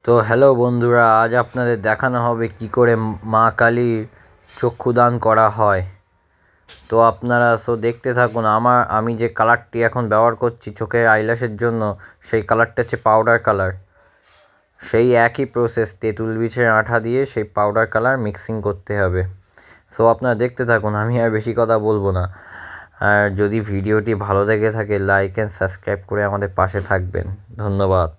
তো হ্যালো বন্ধুরা, আজ আপনাদের দেখানো হবে কি করে মা কালীর চক্ষুদান করা হয়। তো আপনারা দেখতে থাকুন। আমি যে কালারটি এখন ব্যবহার করছি চোখের আইল্যাশের জন্য, সেই কালারটা হচ্ছে পাউডার কালার। সেই একই প্রসেস, তেঁতুল বীজের আঠা দিয়ে সেই পাউডার কালার মিক্সিং করতে হবে। আপনারা দেখতে থাকুন, আমি আর বেশি কথা বলবো না। আর যদি ভিডিওটি ভালো লেগে থাকে, লাইক অ্যান্ড সাবস্ক্রাইব করে আমাদের পাশে থাকবেন। ধন্যবাদ।